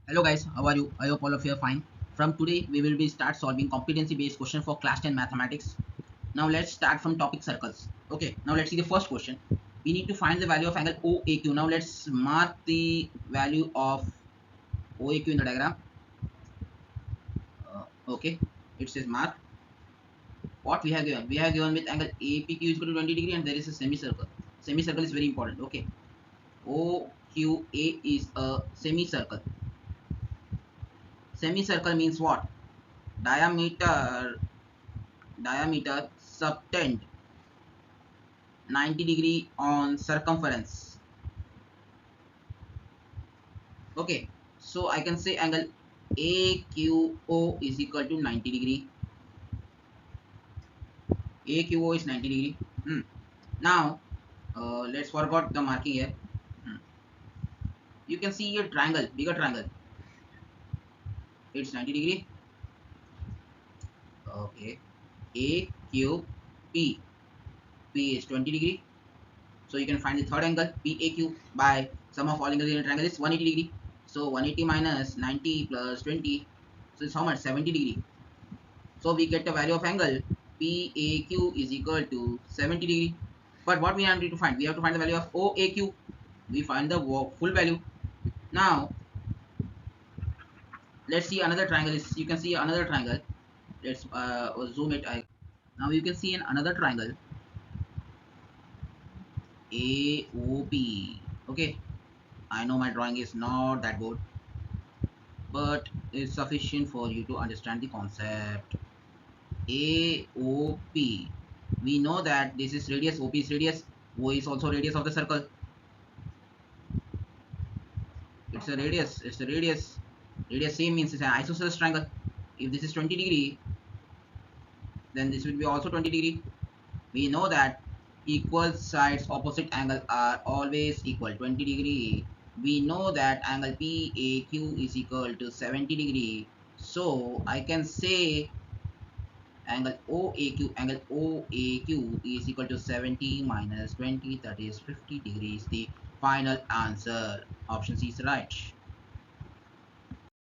Hello guys, how are you? I hope all of you are fine. From today, we will be start solving competency-based question for class 10 mathematics. Now let's start from topic circles. Okay, now let's see the first question. We need to find the value of angle OAQ. Now let's mark the value of OAQ in the diagram. Okay, it says mark. What we have given? We have given with angle APQ is equal to 20 degree and there is a semicircle. Semicircle is very important. Okay, OQA is a semicircle. Semicircle means what? Diameter subtend 90 degree on circumference. Okay, so I can say angle AQO is equal to 90 degree. AQO is 90 degree. Now let's forget the marking here. You can see a triangle, bigger triangle. It's 90 degree. Okay, AQP. P is 20 degree. So you can find the third angle PAQ by sum of all angles in a triangle is 180 degree. So 180 minus 90 plus 20. So it's how much? 70 degree. So we get the value of angle PAQ is equal to 70 degree. But what we have to find? We have to find the value of OAQ. We find the full value. Now let's see another triangle. You can see another triangle. Let's zoom it. Now you can see in another triangle AOP. Okay, I know my drawing is not that good, but it's sufficient for you to understand the concept. AOP. We know that this is radius, OP is radius, O is also radius of the circle. It's a radius, it's the radius. Radius same means it's an isosceles triangle. If this is 20 degree, then this will be also 20 degree. We know that equal sides opposite angle are always equal 20 degree. We know that angle PAQ is equal to 70 degree. So I can say angle OAQ is equal to 70 minus 20, that is 50 degrees. The final answer, option C is right.